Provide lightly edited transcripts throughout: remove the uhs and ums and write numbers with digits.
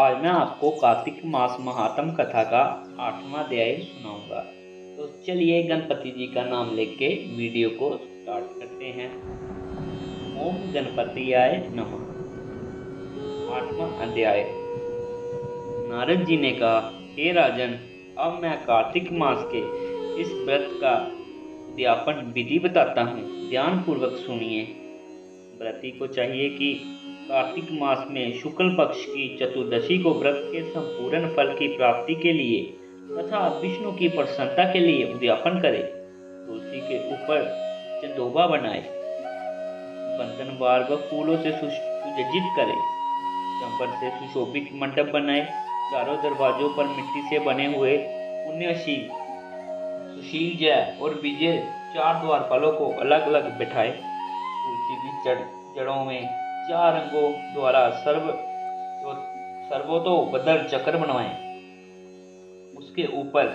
आज मैं आपको कार्तिक मास महात्म कथा का 8वां अध्याय सुनाऊंगा। तो चलिए गणपति जी का नाम लेके वीडियो को स्टार्ट करते हैं। ओम गणपतियाय नमः। 8वां अध्याय। नारद जी ने कहा, हे राजन, अब मैं कार्तिक मास के इस व्रत का उद्यापन विधि बताता हूँ, ध्यान पूर्वक सुनिए। व्रती को चाहिए कि कार्तिक मास में शुक्ल पक्ष की चतुर्दशी को व्रत के संपूर्ण फल की प्राप्ति के लिए तथा विष्णु की प्रसन्नता के लिए उद्यापन करे। तुलसी के ऊपर चंदोबा बनाए, बंधनवार व फूलों से सुसज्जित करे, चंपर से सुशोभित मंडप बनाए, चारों दरवाजों पर मिट्टी से बने हुए पुण्यशील, सुशील, जय और विजय 4 द्वारपालों को अलग अलग बिठाए। तुलसी की जड़ों में 4 रंगों द्वारा सर्वतोभद्र चक्र बनवाएं। उसके ऊपर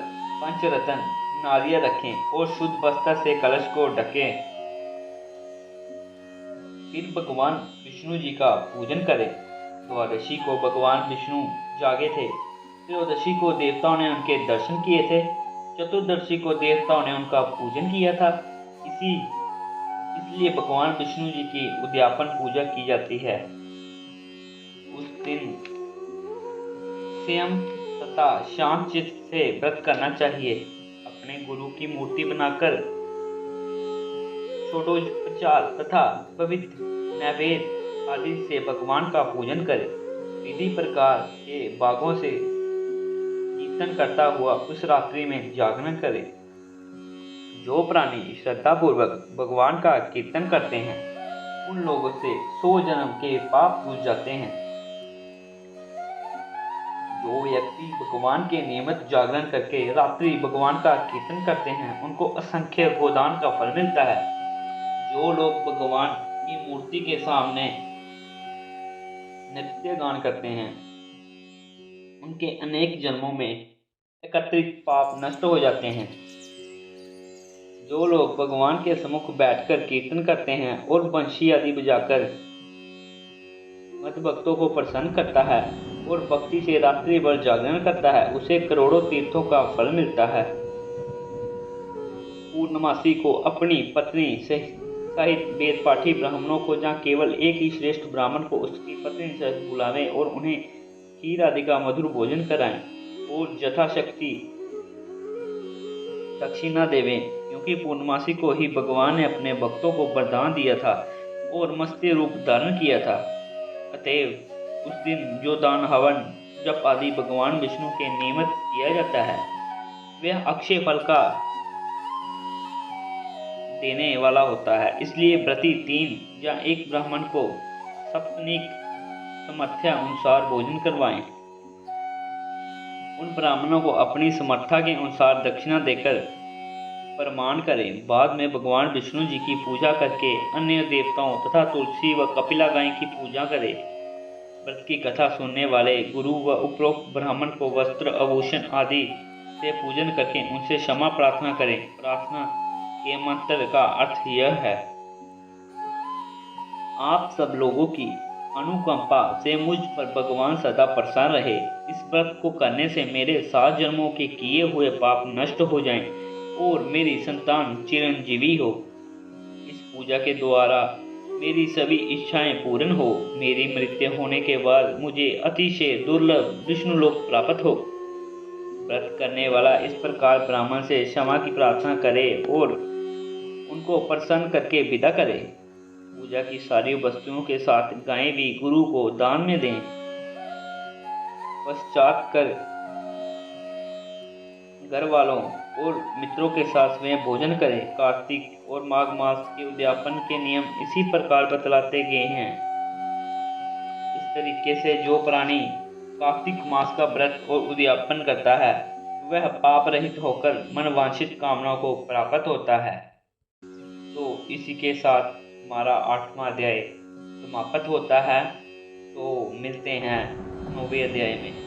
पंचरत्न नारियल रखें और शुद्ध वस्त्र से कलश को ढकें। फिर भगवान विष्णु जी का पूजन करें। द्वादशी को भगवान विष्णु जागे थे, त्रयोदशी को देवताओं ने उनके दर्शन किए थे, चतुर्दशी को देवताओं ने उनका पूजन किया था। इसलिए भगवान विष्णु जी की उद्यापन पूजा की जाती है। उस दिन संयम तथा शांत चित्त से व्रत करना चाहिए। अपने गुरु की मूर्ति बनाकर षोडशोपचार तथा पवित्र नैवेद्य आदि से भगवान का पूजन करें। विधि प्रकार के भागों से कीर्तन करता हुआ उस रात्रि में जागरण करें। जो प्राणी श्रद्धापूर्वक भगवान का कीर्तन करते हैं, उन लोगों से 100 जन्म के पाप धुल जाते हैं। जो व्यक्ति भगवान के नियमित जागरण करके रात्रि भगवान का कीर्तन करते हैं, उनको असंख्य गोदान का फल मिलता है। जो लोग भगवान की मूर्ति के सामने नृत्य गान करते हैं, उनके अनेक जन्मों में एकत्रित पाप नष्ट हो जाते हैं। जो लोग भगवान के सम्मुख बैठकर कीर्तन करते हैं और बंशी आदि बजाकर मत भक्तों को प्रसन्न करता है और भक्ति से रात्रि भर जागरण करता है, उसे करोड़ों तीर्थों का फल मिलता है। पूर्णमासी को अपनी पत्नी सहित वेद पाठी ब्राह्मणों को, जहाँ केवल एक ही श्रेष्ठ ब्राह्मण को उसकी पत्नी सहित बुलावें और उन्हें खीर आदि का मधुर भोजन कराएं और यथाशक्ति दक्षिणा देवें, क्योंकि पूर्णमासी को ही भगवान ने अपने भक्तों को वरदान दिया था और मत्स्य रूप धारण किया था। अतएव उस दिन जो दान, हवन, जप आदि भगवान विष्णु के नियमित किया जाता है, वह अक्षय फल का देने वाला होता है। इसलिए प्रति 3 या 1 ब्राह्मण को सप्तनिक समर्थ्या अनुसार भोजन करवाएं। उन ब्राह्मणों को अपनी समर्था के अनुसार दक्षिणा देकर प्रमाण करें। बाद में भगवान विष्णु जी की पूजा करके अन्य देवताओं तथा तुलसी व कपिला गाय की पूजा करें। व्रत की कथा सुनने वाले गुरु व उपरोक्त ब्राह्मण को वस्त्र, आभूषण आदि से पूजन करके उनसे क्षमा प्रार्थना करें। प्रार्थना के मंत्र का अर्थ यह है, आप सब लोगों की अनुकंपा से मुझ पर भगवान सदा प्रसन्न रहे। इस व्रत को करने से मेरे 7 जन्मों के किए हुए पाप नष्ट हो जाएं और मेरी संतान चिरंजीवी हो। इस पूजा के द्वारा मेरी सभी इच्छाएं पूर्ण हो। मेरी मृत्यु होने के बाद मुझे अतिशय दुर्लभ विष्णुलोक प्राप्त हो। व्रत करने वाला इस प्रकार ब्राह्मण से क्षमा की प्रार्थना करे और उनको प्रसन्न करके विदा करे। पूजा की सारी वस्तुओं के साथ गायें भी गुरु को दान में दें। पश्चात कर घर वालों और मित्रों के साथ में भोजन करें। कार्तिक और माघ मास के उद्यापन के नियम इसी प्रकार बतलाते गए हैं। इस तरीके से जो प्राणी कार्तिक मास का व्रत और उद्यापन करता है, वह पाप रहित होकर मनवांछित कामनाओं को प्राप्त होता है। तो इसी के साथ हमारा 8वां अध्याय समाप्त होता है। तो मिलते हैं 9वें अध्याय में।